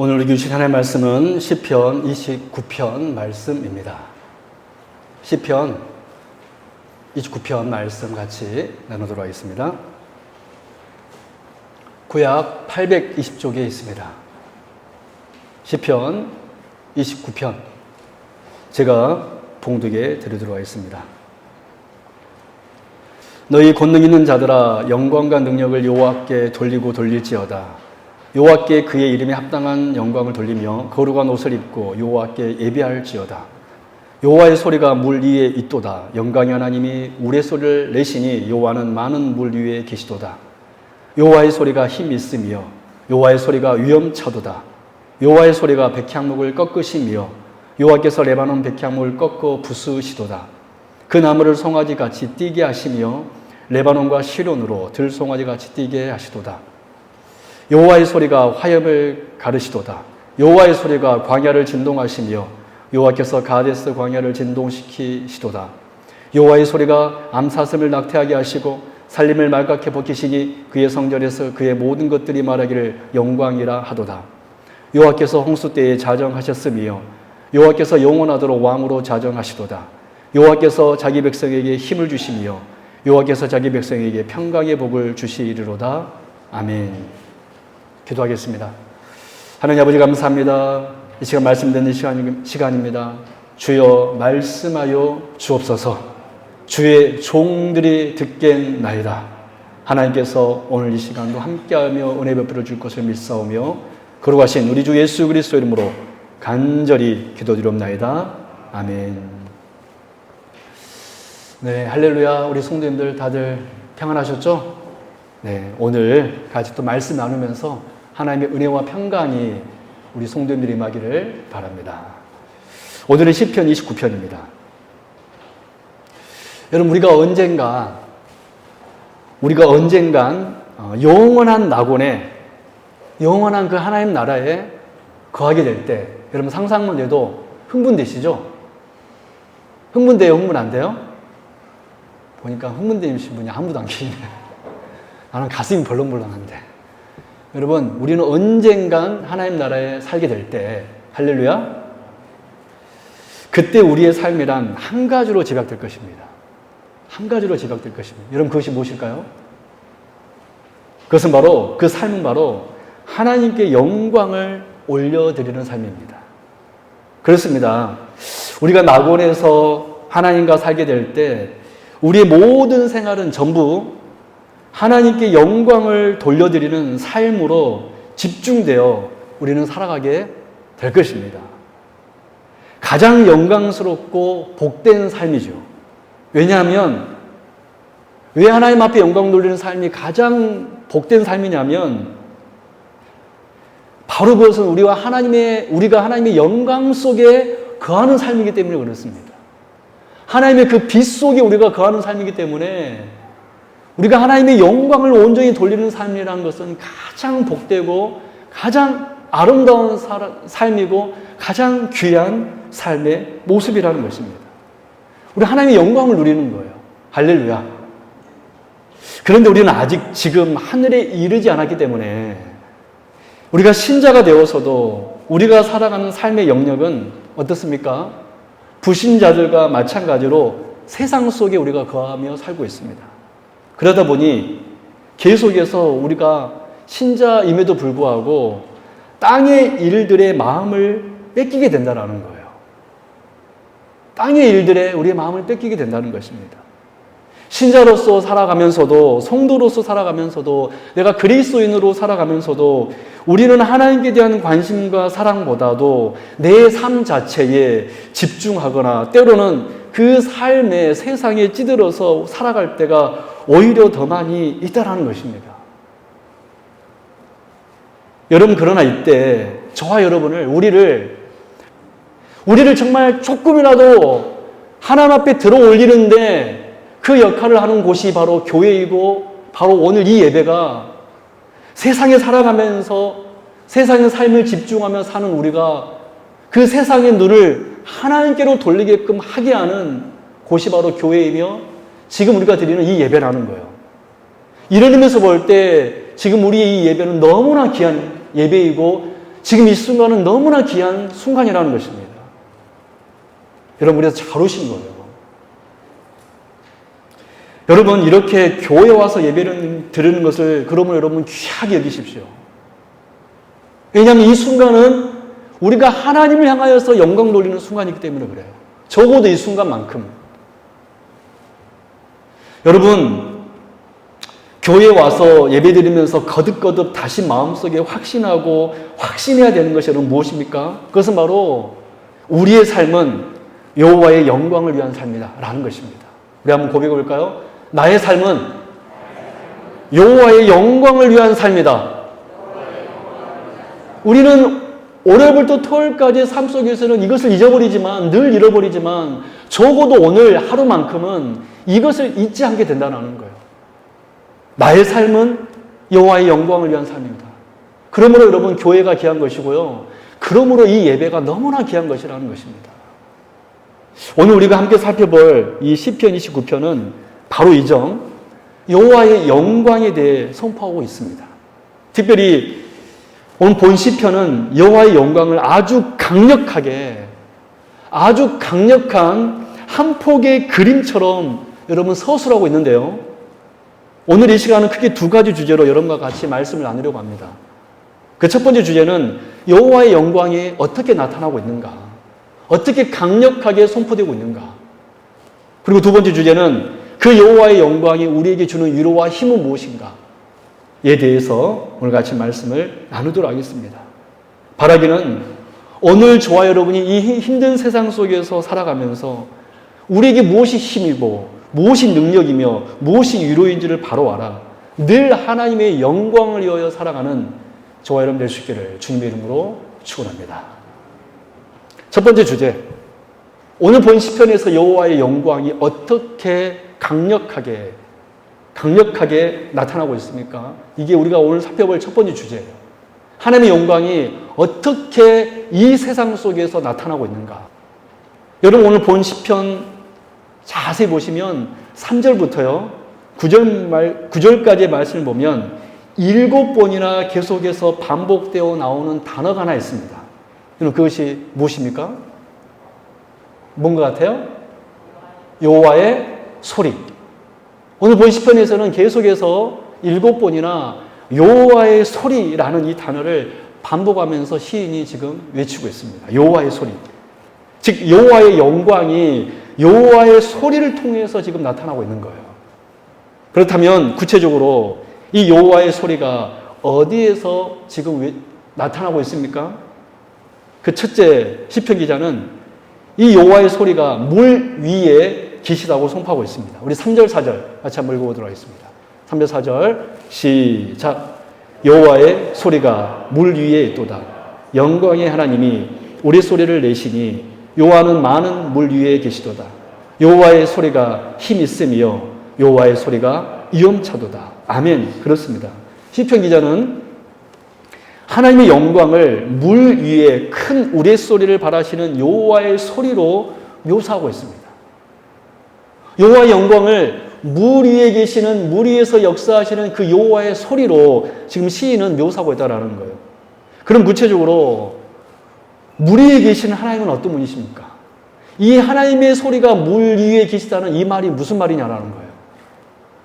오늘 우리 주신 하나님의 말씀은 시편 29편 말씀입니다. 시편 29편 말씀 같이 나누도록 하겠습니다. 구약 820쪽에 있습니다. 시편 29편 제가 봉독에 드리도록 하겠습니다. 너희 권능 있는 자들아 영광과 능력을 여호와께 돌리고 돌릴지어다. 여호와께 그의 이름에 합당한 영광을 돌리며 거룩한 옷을 입고 여호와께 예배할지어다. 여호와의 소리가 물 위에 있도다. 영광의 하나님이 우레소리를 내시니 여호와는 많은 물 위에 계시도다. 여호와의 소리가 힘 있으며 여호와의 소리가 위엄차도다. 여호와의 소리가 백향목을 꺾으시며 여호와께서 레바논 백향목을 꺾어 부수시도다. 그 나무를 송아지같이 뛰게 하시며 레바논과 시론으로 들송아지같이 뛰게 하시도다. 여호와의 소리가 화염을 가르시도다. 여호와의 소리가 광야를 진동하시며 여호와께서 가데스 광야를 진동시키시도다. 여호와의 소리가 암사슴을 낙태하게 하시고 살림을 말갛게 벗기시니 그의 성전에서 그의 모든 것들이 말하기를 영광이라 하도다. 여호와께서 홍수 때에 자정하셨으며 여호와께서 영원하도록 왕으로 자정하시도다. 여호와께서 자기 백성에게 힘을 주시며 여호와께서 자기 백성에게 평강의 복을 주시리로다. 아멘. 기도하겠습니다. 하나님 아버지 감사합니다. 이 시간 말씀 듣는 시간입니다. 주여 말씀하여 주옵소서. 주의 종들이 듣겠나이다. 하나님께서 오늘 이 시간도 함께하며 은혜 베풀어 줄 것을 믿사오며 거룩하신 우리 주 예수 그리스도 이름으로 간절히 기도드리옵나이다. 아멘. 네, 할렐루야. 우리 성도님들 다들 평안하셨죠? 네, 오늘 같이 또 말씀 나누면서 하나님의 은혜와 평강이 우리 성도님들이 임하기를 바랍니다. 오늘은 시편 29편입니다. 여러분, 우리가 언젠간 영원한 낙원에, 영원한 그 하나님 나라에 거하게 될 때, 여러분 상상만 해도 흥분되시죠? 흥분돼요? 흥분 안 돼요? 보니까 흥분되신 분이 아무도 안 계시네요. 나는 가슴이 벌렁벌렁한데. 여러분, 우리는 언젠간 하나님 나라에 살게 될 때, 할렐루야, 그때 우리의 삶이란 한 가지로 집약될 것입니다. 한 가지로 집약될 것입니다. 여러분, 그것이 무엇일까요? 그것은 바로, 그 삶은 바로 하나님께 영광을 올려드리는 삶입니다. 그렇습니다. 우리가 낙원에서 하나님과 살게 될 때 우리의 모든 생활은 전부 하나님께 영광을 돌려드리는 삶으로 집중되어 우리는 살아가게 될 것입니다. 가장 영광스럽고 복된 삶이죠. 왜냐하면 왜 하나님 앞에 영광 돌리는 삶이 가장 복된 삶이냐면 바로 그것은 우리가 하나님의 영광 속에 거하는 삶이기 때문에 그렇습니다. 하나님의 그 빛 속에 우리가 거하는 삶이기 때문에 우리가 하나님의 영광을 온전히 돌리는 삶이라는 것은 가장 복되고 가장 아름다운 삶이고 가장 귀한 삶의 모습이라는 것입니다. 우리 하나님의 영광을 누리는 거예요. 할렐루야. 그런데 우리는 아직 지금 하늘에 이르지 않았기 때문에 우리가 신자가 되어서도 우리가 살아가는 삶의 영역은 어떻습니까? 불신자들과 마찬가지로 세상 속에 우리가 거하며 살고 있습니다. 그러다 보니 계속해서 우리가 신자임에도 불구하고 땅의 일들의 마음을 뺏기게 된다는 거예요. 땅의 일들에 우리의 마음을 뺏기게 된다는 것입니다. 신자로서 살아가면서도, 성도로서 살아가면서도, 내가 그리스도인으로 살아가면서도 우리는 하나님께 대한 관심과 사랑보다도 내 삶 자체에 집중하거나 때로는 그 삶에 세상에 찌들어서 살아갈 때가 오히려 더 많이 있다라는 것입니다. 여러분, 그러나 이때 저와 여러분을, 우리를 정말 조금이라도 하나님 앞에 들어 올리는데 그 역할을 하는 곳이 바로 교회이고, 바로 오늘 이 예배가 세상에 살아가면서 세상의 삶을 집중하며 사는 우리가 그 세상의 눈을 하나님께로 돌리게끔 하게 하는 곳이 바로 교회이며 지금 우리가 드리는 이 예배라는 거예요. 이런 의미에서 볼 때 지금 우리의 이 예배는 너무나 귀한 예배이고 지금 이 순간은 너무나 귀한 순간이라는 것입니다. 여러분, 우리가 잘 오신 거예요. 여러분, 이렇게 교회 와서 예배를 드리는 것을 그러면 여러분 귀하게 여기십시오. 왜냐하면 이 순간은 우리가 하나님을 향하여서 영광 돌리는 순간이기 때문에 그래요. 적어도 이 순간만큼. 여러분, 교회에 와서 예배 드리면서 거듭거듭 다시 마음속에 확신하고 확신해야 되는 것이 여러분 무엇입니까? 그것은 바로 우리의 삶은 여호와의 영광을 위한 삶이다 라는 것입니다. 우리 한번 고백해 볼까요? 나의 삶은 여호와의 영광을 위한 삶이다. 우리는 월요일부터 토요일까지의 삶 속에서는 이것을 잊어버리지만, 늘 잃어버리지만 적어도 오늘 하루만큼은 이것을 잊지 않게 된다는 거예요. 나의 삶은 여호와의 영광을 위한 삶입니다. 그러므로 여러분, 교회가 귀한 것이고요. 그러므로 이 예배가 너무나 귀한 것이라는 것입니다. 오늘 우리가 함께 살펴볼 이 시편 29편은 바로 이 점, 여호와의 영광에 대해 선포하고 있습니다. 특별히 오늘 본 시편은 여호와의 영광을 아주 강력한 한 폭의 그림처럼 여러분 서술하고 있는데요. 오늘 이 시간은 크게 두 가지 주제로 여러분과 같이 말씀을 나누려고 합니다. 그 첫 번째 주제는 여호와의 영광이 어떻게 나타나고 있는가, 어떻게 강력하게 선포되고 있는가. 그리고 두 번째 주제는 그 여호와의 영광이 우리에게 주는 위로와 힘은 무엇인가에 대해서 오늘 같이 말씀을 나누도록 하겠습니다. 바라기는 오늘 저와 여러분이 이 힘든 세상 속에서 살아가면서 우리에게 무엇이 힘이고 무엇이 능력이며 무엇이 위로인지를 바로 알아 늘 하나님의 영광을 위하여 살아가는 저와 여러분 될 수 있기를 주님의 이름으로 축원합니다. 첫 번째 주제, 오늘 본 시편에서 여호와의 영광이 어떻게 강력하게 나타나고 있습니까? 이게 우리가 오늘 살펴볼 첫 번째 주제예요. 하나님의 영광이 어떻게 이 세상 속에서 나타나고 있는가? 여러분, 오늘 본 시편 자세히 보시면 3절부터요 9절까지의 말씀을 보면 7번이나 계속해서 반복되어 나오는 단어가 하나 있습니다. 여러분, 그것이 무엇입니까? 뭔 것 같아요? 여호와의 소리. 오늘 본 시편에서는 계속해서 7번이나 여호와의 소리라는 이 단어를 반복하면서 시인이 지금 외치고 있습니다. 여호와의 소리. 즉 여호와의 영광이 여호와의 소리를 통해서 지금 나타나고 있는 거예요. 그렇다면 구체적으로 이 여호와의 소리가 어디에서 지금 나타나고 있습니까? 그 첫째 시편 기자는 이 여호와의 소리가 물 위에 계시다고 선포하고 있습니다. 우리 3절 4절 같이 한번 읽어보도록 하겠습니다. 3절 4절 시작. 여호와의 소리가 물 위에 있도다. 영광의 하나님이 우리 소리를 내시니 여호와는 많은 물 위에 계시도다. 여호와의 소리가 힘 있으며 여호와의 소리가 위엄차도다. 아멘. 그렇습니다. 시편 기자는 하나님의 영광을 물 위에 큰 우레소리를 발하시는 여호와의 소리로 묘사하고 있습니다. 여호와의 영광을 물 위에 계시는, 물 위에서 역사하시는 그 여호와의 소리로 지금 시인은 묘사하고 있다는 거예요. 그럼 구체적으로 물 위에 계시는 하나님은 어떤 분이십니까? 이 하나님의 소리가 물 위에 계시다는 이 말이 무슨 말이냐라는 거예요.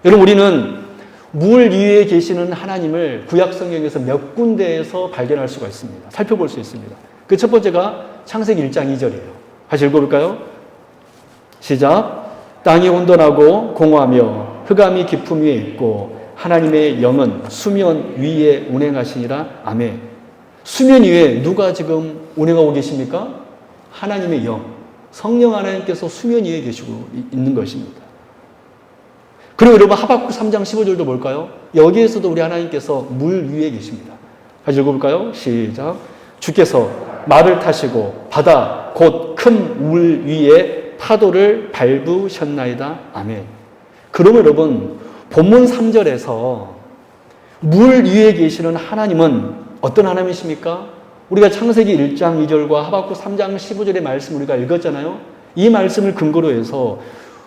여러분, 우리는 물 위에 계시는 하나님을 구약 성경에서 몇 군데에서 발견할 수가 있습니다. 살펴볼 수 있습니다. 그 첫 번째가 창세기 1장 2절이에요. 같이 읽어볼까요? 시작. 땅이 혼돈하고 공허하며 흑암이 깊음 위에 있고 하나님의 영은 수면 위에 운행하시니라. 아멘. 수면 위에 누가 지금 운행하고 계십니까? 하나님의 영, 성령 하나님께서 수면 위에 계시고 있는 것입니다. 그리고 여러분, 하박국 3장 15절도 볼까요? 여기에서도 우리 하나님께서 물 위에 계십니다. 같이 읽어볼까요? 시작. 주께서 말을 타시고 바다 곧 큰 물 위에 파도를 밟으셨나이다. 아멘. 그러면 여러분, 본문 3절에서 물 위에 계시는 하나님은 어떤 하나님이십니까? 우리가 창세기 1장 2절과 하박국 3장 15절의 말씀 우리가 읽었잖아요. 이 말씀을 근거로 해서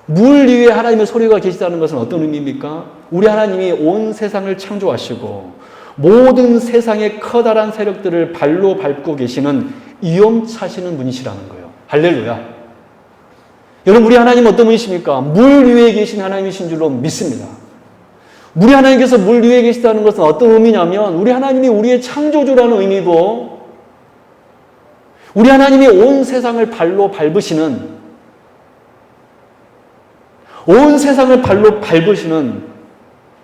물 위에 하나님의 소리가 계시다는 것은 어떤 의미입니까? 우리 하나님이 온 세상을 창조하시고 모든 세상의 커다란 세력들을 발로 밟고 계시는 위엄차시는 분이시라는 거예요. 할렐루야. 여러분, 우리 하나님 어떤 분이십니까? 물 위에 계신 하나님이신 줄로 믿습니다. 우리 하나님께서 물 위에 계시다는 것은 어떤 의미냐면 우리 하나님이 우리의 창조주라는 의미고 우리 하나님이 온 세상을 발로 밟으시는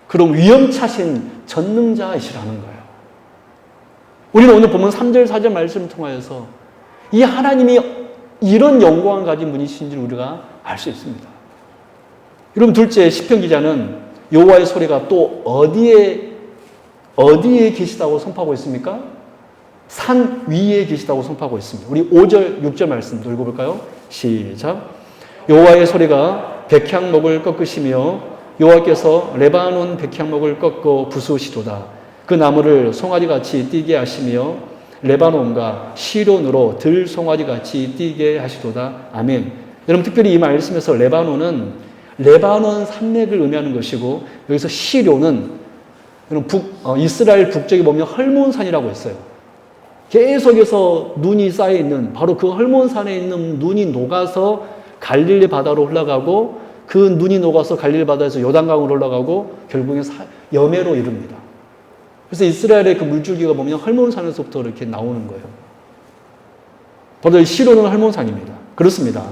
그런 위엄차신 전능자이시라는 거예요. 우리는 오늘 보면 3절, 4절 말씀을 통하여서 이 하나님이 이런 영광을 가진 분이신지 우리가 알 수 있습니다. 여러분, 둘째, 시편 기자는 여호와의 소리가 또 어디에 계시다고 선포하고 있습니까? 산 위에 계시다고 선포하고 있습니다. 우리 5절, 6절 말씀 읽어볼까요? 시작. 여호와의 소리가 백향목을 꺾으시며 여호와께서 레바논 백향목을 꺾어 부수시도다. 그 나무를 송아지같이 뛰게 하시며 레바논과 시론으로 들송아지같이 뛰게 하시도다. 아멘. 여러분, 특별히 이 말씀에서 레바논은 레바논 산맥을 의미하는 것이고 여기서 시론은 이스라엘 북쪽에 보면 헐몬산이라고 있어요. 계속해서 눈이 쌓여 있는 바로 그 헐몬산에 있는 눈이 녹아서 갈릴리 바다로 흘러가고 그 눈이 녹아서 갈릴리 바다에서 요단강으로 흘러가고 결국엔 여매로 이릅니다. 그래서 이스라엘의 그 물줄기가 보면 헐몬산에서부터 이렇게 나오는 거예요. 바로 시론은 헐몬산입니다. 그렇습니다.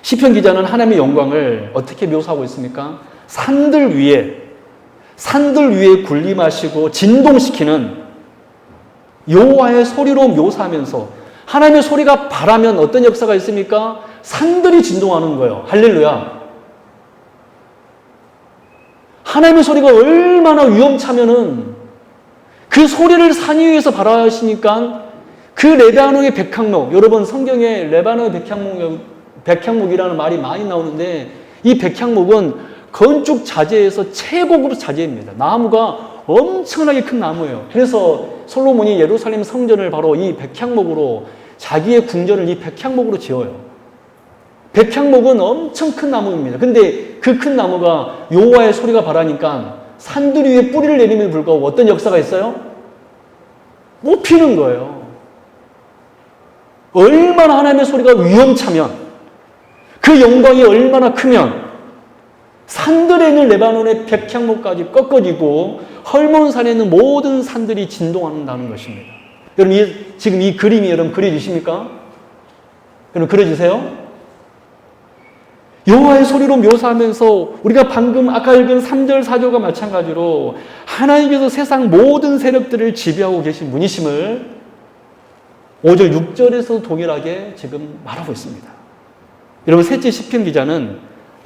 시편 기자는 하나님의 영광을 어떻게 묘사하고 있습니까? 산들 위에 군림하시고 진동시키는 여호와의 소리로 묘사하면서 하나님의 소리가 발하면 어떤 역사가 있습니까? 산들이 진동하는 거예요. 할렐루야. 하나님의 소리가 얼마나 위험차면은 그 소리를 산 위에서 발하시니까 그 레바논의 백향목, 여러분 성경에 레바논의 백향목이라는 말이 많이 나오는데 이 백향목은 건축 자재에서 최고급 자재입니다. 나무가 엄청나게 큰 나무예요. 그래서 솔로몬이 예루살렘 성전을 바로 이 백향목으로 자기의 궁전을 이 백향목으로 지어요. 백향목은 엄청 큰 나무입니다. 근데 그 큰 나무가 여호와의 소리가 발하니까 산들 위에 뿌리를 내림에도 불구하고 어떤 역사가 있어요? 못 피는 거예요. 얼마나 하나님의 소리가 위험차면 그 영광이 얼마나 크면 산들에 있는 레바논의 백향목까지 꺾어지고 헐몬산에 있는 모든 산들이 진동한다는 것입니다. 여러분, 지금 이 그림이 여러분 그려지십니까? 여러분 그려지세요? 여호와의 소리로 묘사하면서 우리가 방금 아까 읽은 3절, 4절과 마찬가지로 하나님께서 세상 모든 세력들을 지배하고 계신 분이심을 5절, 6절에서 동일하게 지금 말하고 있습니다. 여러분, 셋째 시편 기자는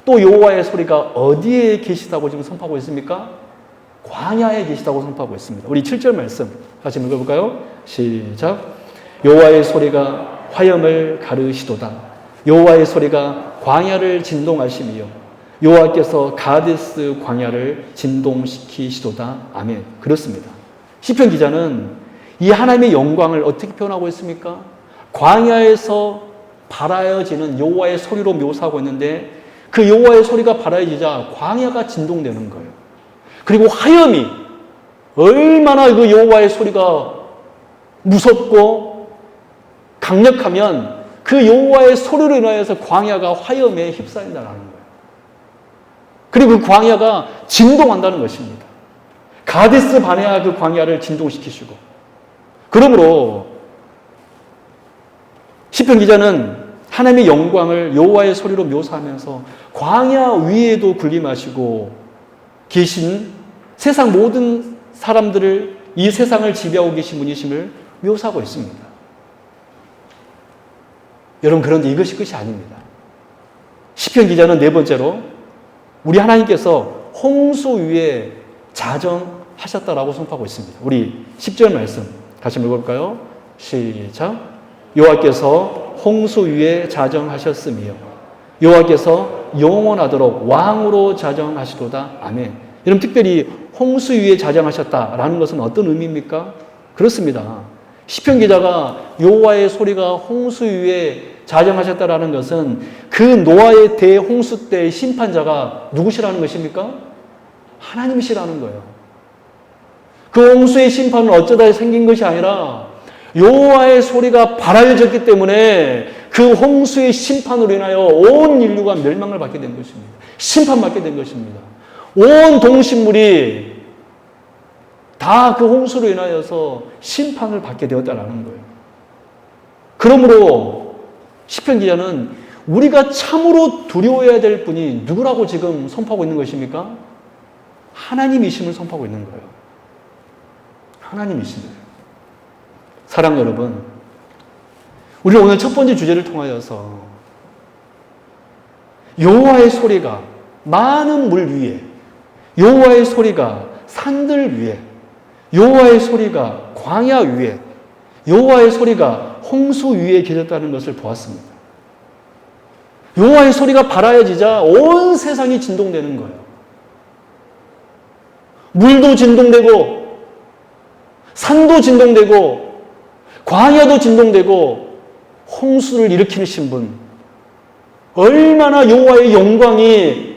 또 여호와의 소리가 어디에 계시다고 지금 선포하고 있습니까? 광야에 계시다고 선포하고 있습니다. 우리 7절 말씀 같이 읽어볼까요? 시작. 여호와의 소리가 화염을 가르시도다. 여호와의 소리가 광야를 진동하시며 여호와께서 가데스 광야를 진동시키시도다. 아멘. 그렇습니다. 시편 기자는 이 하나님의 영광을 어떻게 표현하고 있습니까? 광야에서 발하여지는 여호와의 소리로 묘사하고 있는데 그 여호와의 소리가 발하여지자 광야가 진동되는 거예요. 그리고 화염이 얼마나 그 여호와의 소리가 무섭고 강력하면 그 여호와의 소리로 인하여서 광야가 화염에 휩싸인다는 거예요. 그리고 그 광야가 진동한다는 것입니다. 가데스 바네아 그 광야를 진동시키시고, 그러므로 시편 기자는 하나님의 영광을 여호와의 소리로 묘사하면서 광야 위에도 군림하시고 계신 세상 모든 사람들을, 이 세상을 지배하고 계신 분이심을 묘사하고 있습니다. 여러분, 그런데 이것이 끝이 아닙니다. 시편 기자는 네 번째로 우리 하나님께서 홍수 위에 자정하셨다라고 선포하고 있습니다. 우리 10절 말씀 같이 읽어볼까요? 시작. 여호와께서 홍수 위에 자정하셨으며 여호와께서 영원하도록 왕으로 자정하시도다. 아멘. 여러분, 특별히 홍수 위에 자정하셨다라는 것은 어떤 의미입니까? 그렇습니다. 시편 기자가 여호와의 소리가 홍수 위에 자정하셨다라는 것은 그 노아의 대홍수 때의 심판자가 누구시라는 것입니까? 하나님이시라는 거예요. 그 홍수의 심판은 어쩌다 생긴 것이 아니라 여호와의 소리가 발하여졌기 때문에 그 홍수의 심판으로 인하여 온 인류가 멸망을 받게 된 것입니다. 심판받게 된 것입니다. 온 동식물이 다 그 홍수로 인하여서 심판을 받게 되었다라는 거예요. 그러므로 시편 기자는 우리가 참으로 두려워해야 될 분이 누구라고 지금 선포하고 있는 것입니까? 하나님이심을 선포하고 있는 거예요. 하나님이심을. 사랑 여러분, 우리는 오늘 첫 번째 주제를 통하여서 여호와의 소리가 많은 물 위에, 여호와의 소리가 산들 위에, 여호와의 소리가 광야 위에, 여호와의 소리가 홍수 위에 계셨다는 것을 보았습니다. 여호와의 소리가 발하여지자 온 세상이 진동되는 거예요. 물도 진동되고 산도 진동되고 광야도 진동되고 홍수를 일으키신 분, 얼마나 여호와의 영광이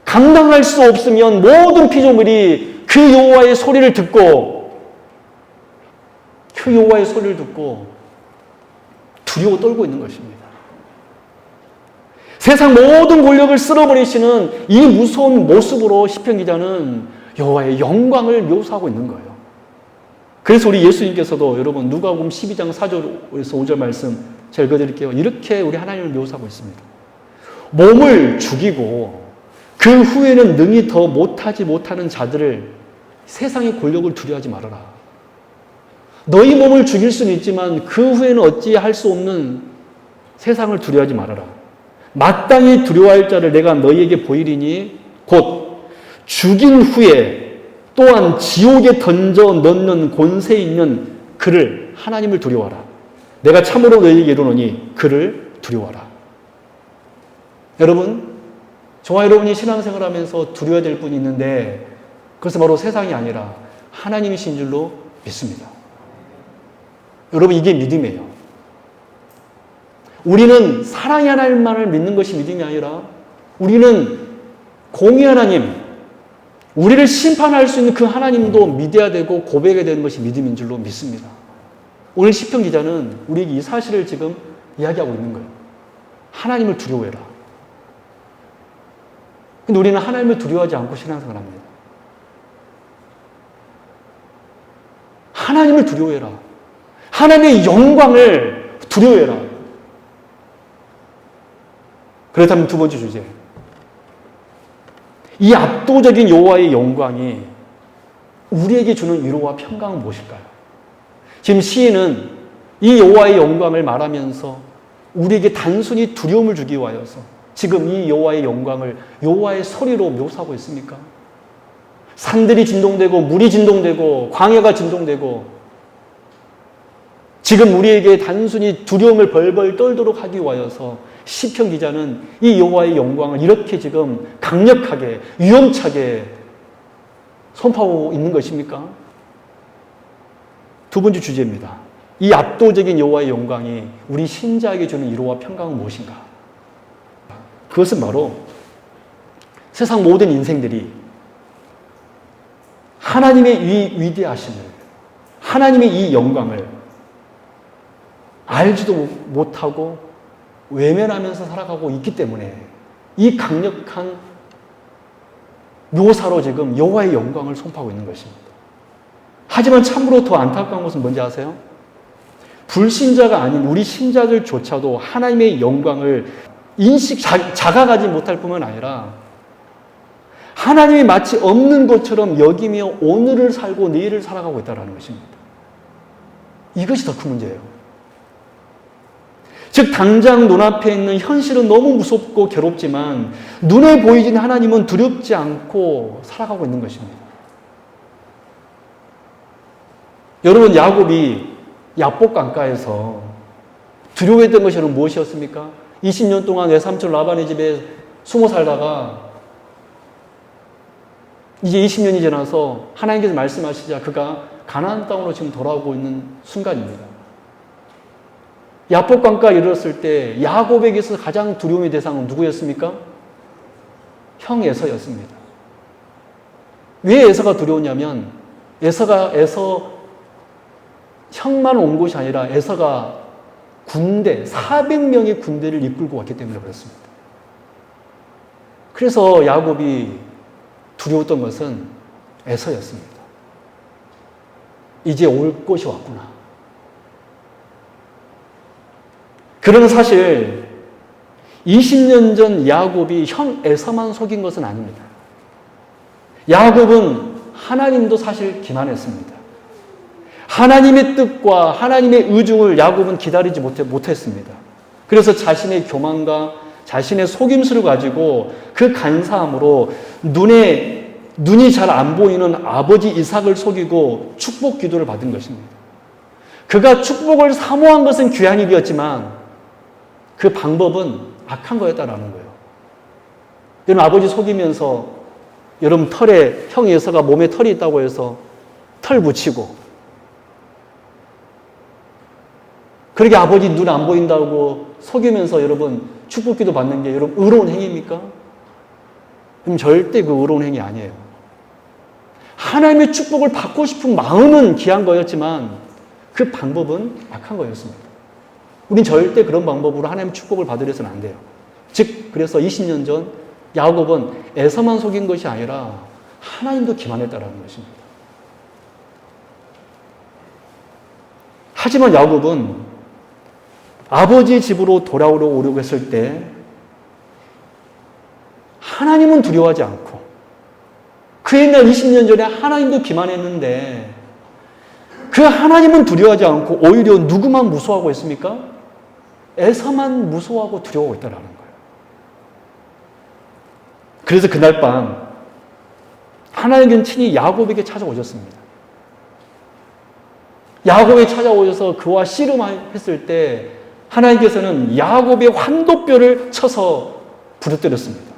감당할 수 없으면 모든 피조물이 그 여호와의 소리를 듣고 그 여호와의 소리를 듣고 두려워 떨고 있는 것입니다. 세상 모든 권력을 쓸어버리시는 이 무서운 모습으로 시편 기자는 여호와의 영광을 묘사하고 있는 거예요. 그래서 우리 예수님께서도 여러분 누가복음 12장 4절에서 5절 말씀 제가 읽어드릴게요. 이렇게 우리 하나님을 묘사하고 있습니다. 몸을 죽이고 그 후에는 능히 더 못하지 못하는 자들을 세상의 권력을 두려워하지 말아라. 너희 몸을 죽일 수는 있지만 그 후에는 어찌할 수 없는 세상을 두려워하지 말아라. 마땅히 두려워할 자를 내가 너희에게 보이리니 곧 죽인 후에 또한 지옥에 던져 넣는 권세 있는 그를 하나님을 두려워하라. 내가 참으로 너희에게 이르노니 그를 두려워하라. 여러분, 저와 여러분이 신앙생활 하면서 두려워야 될 분이 있는데 그것은 바로 세상이 아니라 하나님이신 줄로 믿습니다. 여러분, 이게 믿음이에요. 우리는 사랑의 하나님만을 믿는 것이 믿음이 아니라 우리는 공의 하나님, 우리를 심판할 수 있는 그 하나님도 믿어야 되고 고백해야 되는 것이 믿음인 줄로 믿습니다. 오늘 시편 기자는 우리에게 이 사실을 지금 이야기하고 있는 거예요. 하나님을 두려워해라. 근데 우리는 하나님을 두려워하지 않고 신앙생활 합니다. 하나님을 두려워해라. 하나님의 영광을 두려워해라. 그렇다면 두 번째 주제. 이 압도적인 여호와의 영광이 우리에게 주는 위로와 평강은 무엇일까요? 지금 시인은 이 여호와의 영광을 말하면서 우리에게 단순히 두려움을 주기 위하여서 지금 이 여호와의 영광을 여호와의 소리로 묘사하고 있습니까? 산들이 진동되고 물이 진동되고 광야가 진동되고 지금 우리에게 단순히 두려움을 벌벌 떨도록 하기 위하여서 시편 기자는 이 여호와의 영광을 이렇게 지금 강력하게 위험차게 선포하고 있는 것입니까? 두 번째 주제입니다. 이 압도적인 여호와의 영광이 우리 신자에게 주는 위로와 평강은 무엇인가? 그것은 바로 세상 모든 인생들이 하나님의 이 위대하심을, 하나님의 이 영광을 알지도 못하고 외면하면서 살아가고 있기 때문에 이 강력한 묘사로 지금 여호와의 영광을 선포하고 있는 것입니다. 하지만 참으로 더 안타까운 것은 뭔지 아세요? 불신자가 아닌 우리 신자들조차도 하나님의 영광을 자각하지 못할 뿐만 아니라 하나님이 마치 없는 것처럼 여기며 오늘을 살고 내일을 살아가고 있다는 것입니다. 이것이 더 큰 문제예요. 즉 당장 눈앞에 있는 현실은 너무 무섭고 괴롭지만 눈에 보이진 하나님은 두렵지 않고 살아가고 있는 것입니다. 여러분, 야곱이 야복 강가에서 두려워했던 것이 무엇이었습니까? 20년 동안 외삼촌 라반의 집에 숨어 살다가 이제 20년이 지나서 하나님께서 말씀하시자 그가 가나안 땅으로 지금 돌아오고 있는 순간입니다. 야복 강가에 이르렀을 때 야곱에게서 가장 두려움의 대상은 누구였습니까? 형 에서였습니다. 왜 에서가 두려웠냐면 에서 형만 온 것이 아니라 에서가 군대, 400명의 군대를 이끌고 왔기 때문에 그렇습니다. 그래서 야곱이 두려웠던 것은 에서였습니다. 이제 올 것이 왔구나. 그러나 사실 20년 전 야곱이 형 에서만 속인 것은 아닙니다. 야곱은 하나님도 사실 기만했습니다. 하나님의 뜻과 하나님의 의중을 야곱은 기다리지 못했습니다. 그래서 자신의 교만과 자신의 속임수를 가지고 그 간사함으로 눈이 잘 안 보이는 아버지 이삭을 속이고 축복 기도를 받은 것입니다. 그가 축복을 사모한 것은 귀한 일이었지만 그 방법은 악한 거였다라는 거예요. 여러분, 아버지 속이면서 여러분 털에, 형 에서가 몸에 털이 있다고 해서 털 붙이고, 그렇게 아버지 눈 안 보인다고 속이면서 여러분 축복기도 받는 게 여러분 의로운 행위입니까? 그럼 절대 그 의로운 행위 아니에요. 하나님의 축복을 받고 싶은 마음은 귀한 거였지만 그 방법은 악한 거였습니다. 우린 절대 그런 방법으로 하나님의 축복을 받으려서는 안 돼요. 즉, 그래서 20년 전 야곱은 에서만 속인 것이 아니라 하나님도 기만했다라는 것입니다. 하지만 야곱은 아버지 집으로 돌아오려고 했을 때 하나님은 두려워하지 않고, 그 옛날 20년 전에 하나님도 기만했는데 그 하나님은 두려워하지 않고 오히려 누구만 무서워하고 있습니까? 에서만 무서워하고 두려워하고 있다는 거예요. 그래서 그날 밤 하나님은 친히 야곱에게 찾아오셨습니다. 야곱에 찾아오셔서 그와 씨름했을 때 하나님께서는 야곱의 환도뼈를 쳐서 부러뜨렸습니다.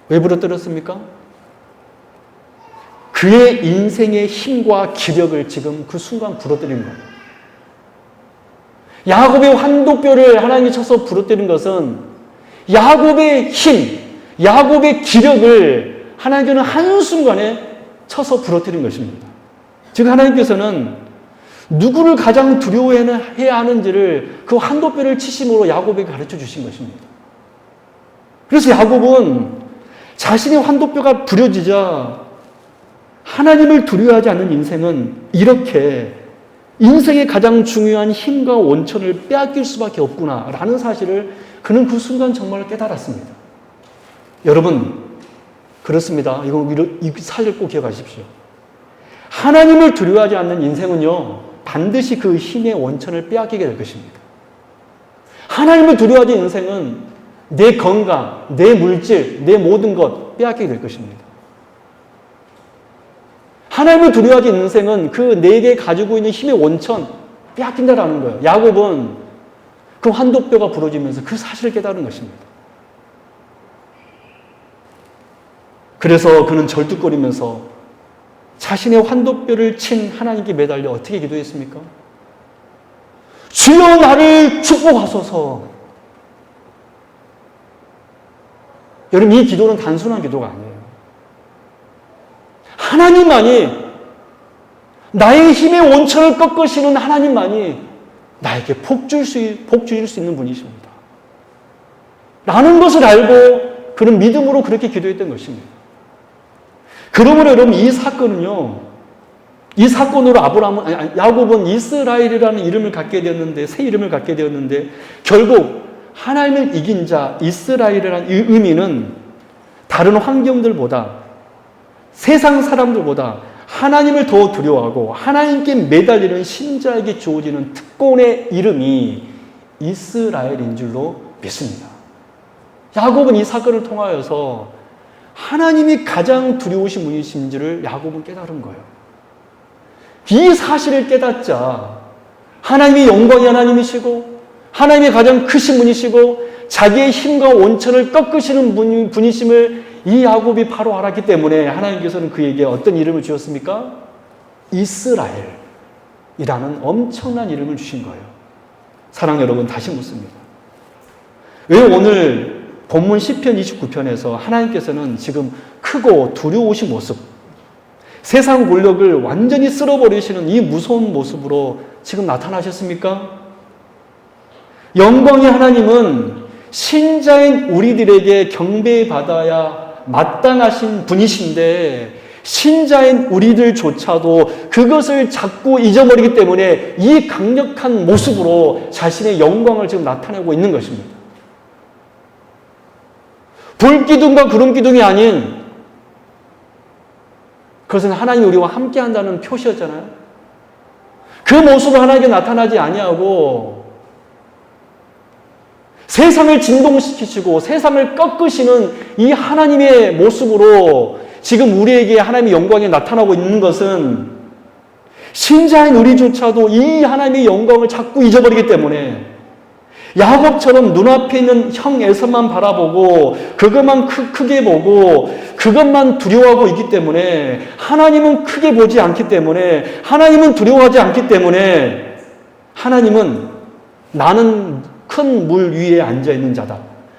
왜 부러뜨렸습니까? 그의 인생의 힘과 기력을 지금 그 순간 부러뜨린 거예요. 야곱의 환도뼈를 하나님이 쳐서 부러뜨린 것은 야곱의 힘, 야곱의 기력을 하나님께서는 한순간에 쳐서 부러뜨린 것입니다. 즉 하나님께서는 누구를 가장 두려워해야 하는지를 그 환도뼈를 치심으로 야곱에게 가르쳐 주신 것입니다. 그래서 야곱은 자신의 환도뼈가 부러지자 하나님을 두려워하지 않는 인생은 이렇게 인생의 가장 중요한 힘과 원천을 빼앗길 수밖에 없구나라는 사실을 그는 그 순간 정말 깨달았습니다. 여러분, 그렇습니다. 이거 사실 꼭 기억하십시오. 하나님을 두려워하지 않는 인생은요, 반드시 그 힘의 원천을 빼앗기게 될 것입니다. 하나님을 두려워하지 인생은 내 건강, 내 물질, 내 모든 것 빼앗기게 될 것입니다. 하나님을 두려워하지 인생은 그 내게 가지고 있는 힘의 원천 빼앗긴다라는 거예요. 야곱은 그 환도뼈가 부러지면서 그 사실을 깨달은 것입니다. 그래서 그는 절뚝거리면서 자신의 환도뼈를 친 하나님께 매달려 어떻게 기도했습니까? 주여 나를 축복하소서. 여러분, 이 기도는 단순한 기도가 아니에요. 하나님만이, 나의 힘의 원천을 꺾으시는 하나님만이 나에게 복 주실 수 있는 분이십니다. 라는 것을 알고 그는 믿음으로 그렇게 기도했던 것입니다. 그러므로 여러분, 이 사건은요, 이 사건으로 야곱은 이스라엘이라는 이름을 갖게 되었는데, 새 이름을 갖게 되었는데, 결국 하나님을 이긴 자, 이스라엘이라는 이 의미는 다른 환경들보다, 세상 사람들보다 하나님을 더 두려워하고 하나님께 매달리는 신자에게 주어지는 특권의 이름이 이스라엘인 줄로 믿습니다. 야곱은 이 사건을 통하여서 하나님이 가장 두려우신 분이신지를 야곱은 깨달은 거예요. 이 사실을 깨닫자 하나님이 영광의 하나님이시고 하나님이 가장 크신 분이시고 자기의 힘과 원천을 꺾으시는 분이심을 이 야곱이 바로 알았기 때문에 하나님께서는 그에게 어떤 이름을 주셨습니까? 이스라엘이라는 엄청난 이름을 주신 거예요. 사랑 여러분, 다시 묻습니다. 왜 오늘 본문 시편 29편에서 하나님께서는 지금 크고 두려우신 모습, 세상 권력을 완전히 쓸어버리시는 이 무서운 모습으로 지금 나타나셨습니까? 영광의 하나님은 신자인 우리들에게 경배받아야 마땅하신 분이신데 신자인 우리들조차도 그것을 자꾸 잊어버리기 때문에 이 강력한 모습으로 자신의 영광을 지금 나타내고 있는 것입니다. 불기둥과 구름기둥이 아닌 그것은 하나님이 우리와 함께한다는 표시였잖아요. 그 모습을 하나님께 나타나지 아니하고 세상을 진동시키시고 세상을 꺾으시는 이 하나님의 모습으로 지금 우리에게 하나님의 영광이 나타나고 있는 것은 신자인 우리조차도 이 하나님의 영광을 자꾸 잊어버리기 때문에 야곱처럼 눈앞에 있는 형 에서만 바라보고 그것만 크게 보고 그것만 두려워하고 있기 때문에 하나님은 크게 보지 않기 때문에 하나님은 두려워하지 않기 때문에 하나님은 나는 큰 물 위에 앉아있는 자다.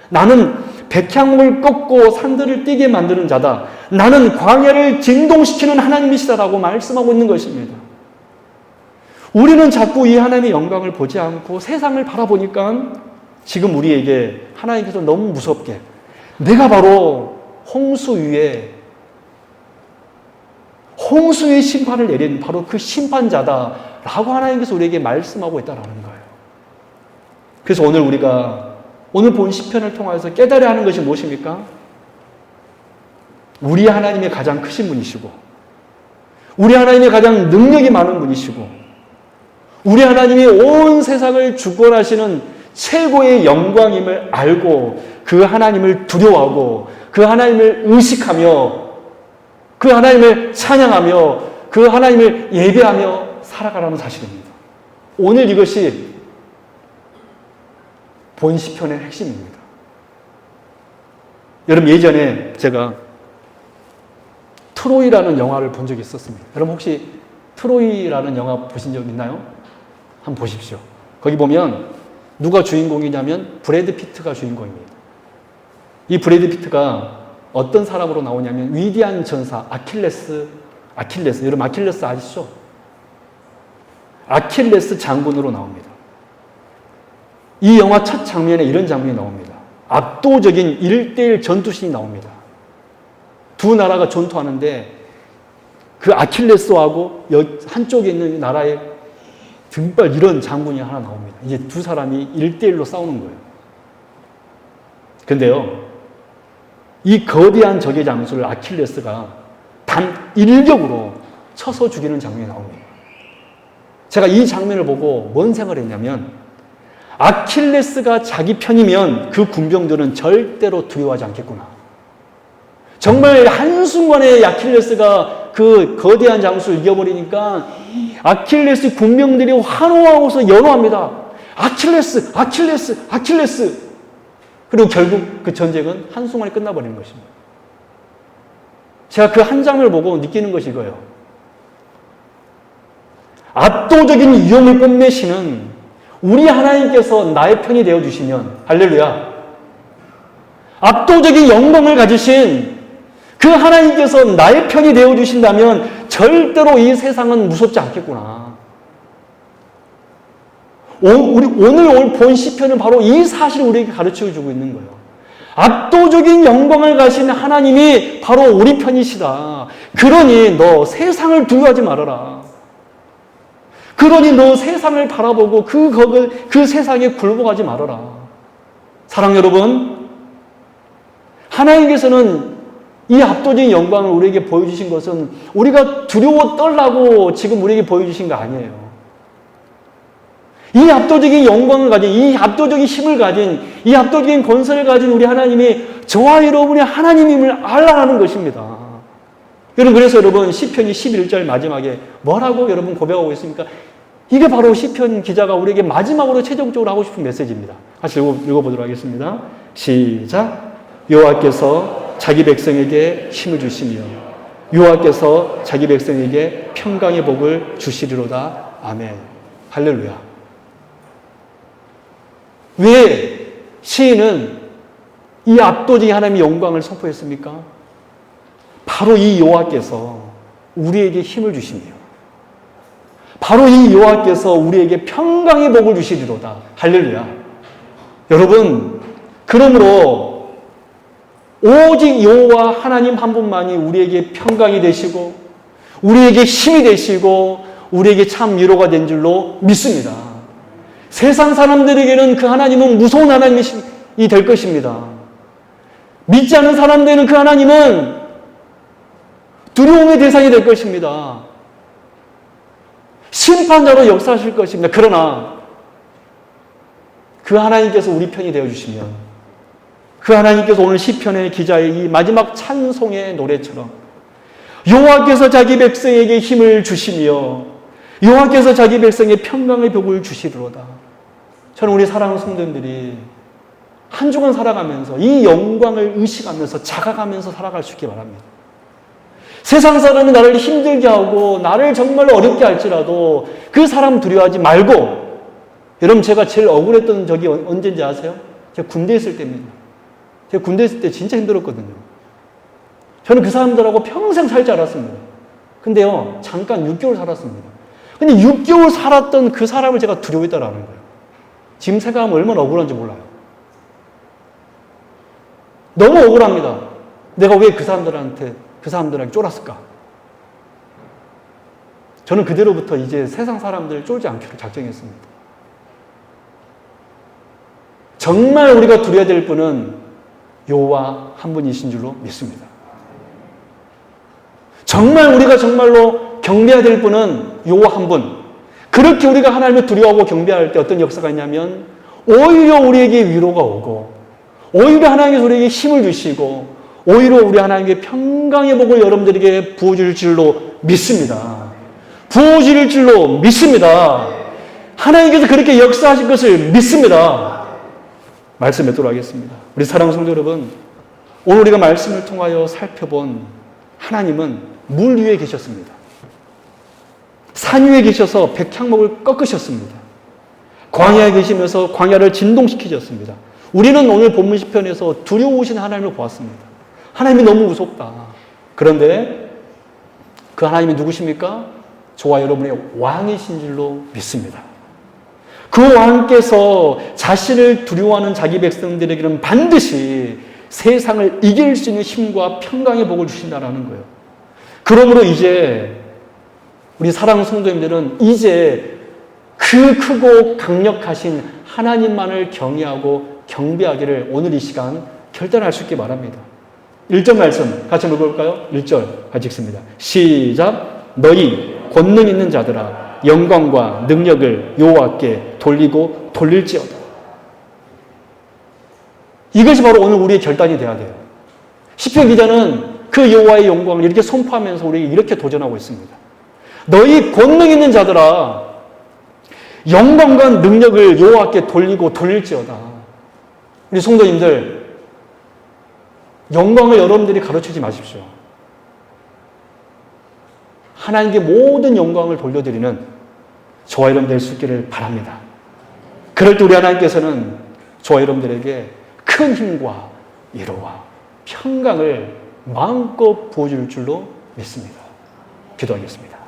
나는 백향목을 꺾고 산들을 뛰게 만드는 자다. 나는 광야를 진동시키는 하나님이시다라고 말씀하고 있는 것입니다. 우리는 자꾸 이 하나님의 영광을 보지 않고 세상을 바라보니까 지금 우리에게 하나님께서 너무 무섭게 내가 바로 홍수의 심판을 내린 바로 그 심판자다라고 하나님께서 우리에게 말씀하고 있다는 거예요. 그래서 오늘 우리가 오늘 본 시편을 통해서 깨달아야 하는 것이 무엇입니까? 우리 하나님이 가장 크신 분이시고 우리 하나님이 가장 능력이 많은 분이시고 우리 하나님이 온 세상을 주권하시는 최고의 영광임을 알고 그 하나님을 두려워하고 그 하나님을 의식하며 그 하나님을 찬양하며 그 하나님을 예배하며 살아가라는 사실입니다. 오늘 이것이 본 시편의 핵심입니다. 여러분 예전에 제가 트로이라는 영화를 본 적이 있었습니다. 여러분 혹시 트로이라는 영화 보신 적 있나요? 한번 보십시오. 거기 보면 누가 주인공이냐면 브래드 피트가 주인공입니다. 이 브래드 피트가 어떤 사람으로 나오냐면 위대한 전사 아킬레스 여러분 아킬레스 아시죠? 아킬레스 장군으로 나옵니다. 이 영화 첫 장면에 이런 장면이 나옵니다. 압도적인 1대1 전투신이 나옵니다. 두 나라가 전투하는데 그 아킬레스하고 한쪽에 있는 나라의 등발 이런 장군이 하나 나옵니다. 이제 두 사람이 1대1로 싸우는 거예요. 근데요, 이 거대한 적의 장수를 아킬레스가 단 일격으로 쳐서 죽이는 장면이 나옵니다. 제가 이 장면을 보고 뭔 생각을 했냐면 아킬레스가 자기 편이면 그 군병들은 절대로 두려워하지 않겠구나. 정말 한순간에 아킬레스가 그 거대한 장수를 이겨버리니까 아킬레스 군병들이 환호하고서 연호합니다. 아킬레스! 그리고 결국 그 전쟁은 한순간에 끝나버리는 것입니다. 제가 그 한 장면을 보고 느끼는 것이 이거예요. 압도적인 위험을 뽐내시는 우리 하나님께서 나의 편이 되어주시면 할렐루야. 압도적인 영광을 가지신 그 하나님께서 나의 편이 되어주신다면 절대로 이 세상은 무섭지 않겠구나. 오늘 본 시편은 바로 이 사실을 우리에게 가르쳐주고 있는 거예요. 압도적인 영광을 가신 하나님이 바로 우리 편이시다. 그러니 너 세상을 두려워하지 말아라. 그러니 너 세상을 바라보고 그 세상에 굴복하지 말아라. 사랑 여러분, 하나님께서는 이 압도적인 영광을 우리에게 보여주신 것은 우리가 두려워 떨라고 지금 우리에게 보여주신 거 아니에요. 이 압도적인 영광을 가진, 이 압도적인 힘을 가진, 이 압도적인 권세를 가진 우리 하나님이 저와 여러분의 하나님임을 알라는 것입니다. 여러분, 그래서 여러분 시편이 11절 마지막에 뭐라고 여러분 고백하고 있습니까? 이게 바로 시편 기자가 우리에게 마지막으로 최종적으로 하고 싶은 메시지입니다. 같이 읽어보도록 하겠습니다. 시작. 여호와께서 자기 백성에게 힘을 주시며 여호와께서 자기 백성에게 평강의 복을 주시리로다. 아멘. 할렐루야. 왜 시인은 이 압도적인 하나님의 영광을 선포했습니까? 바로 이 여호와께서 우리에게 힘을 주시며 바로 이 여호와께서 우리에게 평강의 복을 주시리로다. 할렐루야. 여러분, 그러므로 오직 여호와 하나님 한 분만이 우리에게 평강이 되시고 우리에게 힘이 되시고 우리에게 참 위로가 된 줄로 믿습니다. 세상 사람들에게는 그 하나님은 무서운 하나님이 될 것입니다. 믿지 않는 사람들은 그 하나님은 두려움의 대상이 될 것입니다. 심판자로 역사하실 것입니다. 그러나 그 하나님께서 우리 편이 되어주시면 그 하나님께서 오늘 시편의 기자의 이 마지막 찬송의 노래처럼 여호와께서 자기 백성에게 힘을 주시며 여호와께서 자기 백성에게 평강의 복을 주시리로다. 저는 우리 사랑하는 성도님들이 한 주간 살아가면서 이 영광을 의식하면서 자각하면서 살아갈 수 있기 바랍니다. 세상 사람이 나를 힘들게 하고 나를 정말 어렵게 할지라도 그 사람 두려워하지 말고, 여러분 제가 제일 억울했던 적이 언제인지 아세요? 제가 군대에 있을 때입니다. 제가 군대에 있을 때 진짜 힘들었거든요. 저는 그 사람들하고 평생 살지 않았습니다. 근데요, 잠깐 6개월 살았습니다. 근데 6개월 살았던 그 사람을 제가 두려워했다라는 거예요. 지금 생각하면 얼마나 억울한지 몰라요. 너무 억울합니다. 내가 왜 그 사람들에게 쫄았을까? 저는 그대로부터 이제 세상 사람들을 쫄지 않기로 작정했습니다. 정말 우리가 두려워야 될 분은 여호와 한 분이신 줄로 믿습니다. 정말 우리가 정말로 경배해야 될 분은 여호와 한 분. 그렇게 우리가 하나님을 두려워하고 경배할 때 어떤 역사가 있냐면 오히려 우리에게 위로가 오고 오히려 하나님께서 우리에게 힘을 주시고 오히려 우리 하나님께 평강의 복을 여러분들에게 부어줄 줄로 믿습니다. 부어줄 줄로 믿습니다. 하나님께서 그렇게 역사하실 것을 믿습니다. 말씀 맺도록 하겠습니다. 우리 사랑하는 성도 여러분, 오늘 우리가 말씀을 통하여 살펴본 하나님은 물 위에 계셨습니다. 산 위에 계셔서 백향목을 꺾으셨습니다. 광야에 계시면서 광야를 진동시키셨습니다. 우리는 오늘 본문 시편에서 두려우신 하나님을 보았습니다. 하나님이 너무 무섭다. 그런데 그 하나님이 누구십니까? 저와 여러분의 왕이신 줄로 믿습니다. 그 왕께서 자신을 두려워하는 자기 백성들에게는 반드시 세상을 이길 수 있는 힘과 평강의 복을 주신다는 거예요. 그러므로 이제 우리 사랑하는 성도님들은 이제 그 크고 강력하신 하나님만을 경외하고 경배하기를 오늘 이 시간 결단할 수 있게 바랍니다. 1절 말씀 같이 읽어볼까요? 1절 같이 읽습니다. 시작. 너희 권능 있는 자들아 영광과 능력을 여호와께 돌리고 돌릴지어다. 이것이 바로 오늘 우리의 결단이 돼야 돼요. 시편 기자는 그 여호와의 영광을 이렇게 선포하면서 우리에게 이렇게 도전하고 있습니다. 너희 권능 있는 자들아 영광과 능력을 여호와께 돌리고 돌릴지어다. 우리 성도님들, 영광을 여러분들이 가르치지 마십시오. 하나님께 모든 영광을 돌려드리는 저와 여러분 될 수 있기를 바랍니다. 그럴 때 우리 하나님께서는 저와 여러분들에게 큰 힘과 위로와 평강을 마음껏 부어줄 줄로 믿습니다. 기도하겠습니다.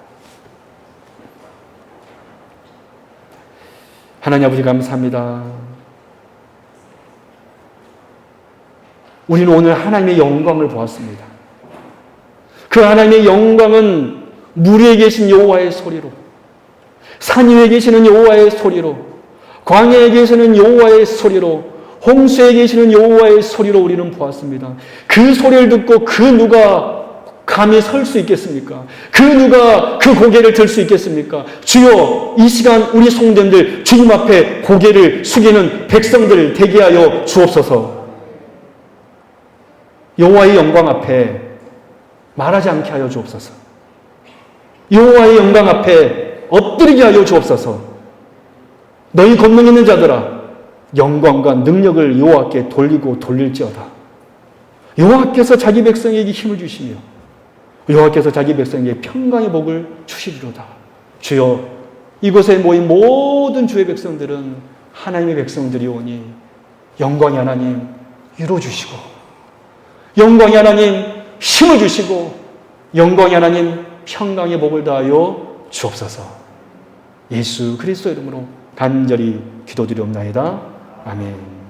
하나님 아버지 감사합니다. 우리는 오늘 하나님의 영광을 보았습니다. 그 하나님의 영광은 물 위에 계신 여호와의 소리로, 산 위에 계시는 여호와의 소리로, 광야에 계시는 여호와의 소리로, 홍수에 계시는 여호와의 소리로 우리는 보았습니다. 그 소리를 듣고 그 누가 감히 설 수 있겠습니까? 그 누가 그 고개를 들 수 있겠습니까? 주여, 이 시간 우리 성도님들 주님 앞에 고개를 숙이는 백성들 되게 하여 주옵소서. 여호와의 영광 앞에 말하지 않게 하여 주옵소서. 여호와의 영광 앞에 엎드리게 하여 주옵소서. 너희 권능 있는 자들아 영광과 능력을 여호와께 돌리고 돌릴지어다. 여호와께서 자기 백성에게 힘을 주시며 여호와께서 자기 백성에게 평강의 복을 주시리로다. 주여, 이곳에 모인 모든 주의 백성들은 하나님의 백성들이오니 영광의 하나님 위로 주시고 영광의 하나님 힘을 주시고 영광의 하나님 평강의 복을 다하여 주옵소서. 예수 그리스도 이름으로 간절히 기도드리옵나이다. 아멘.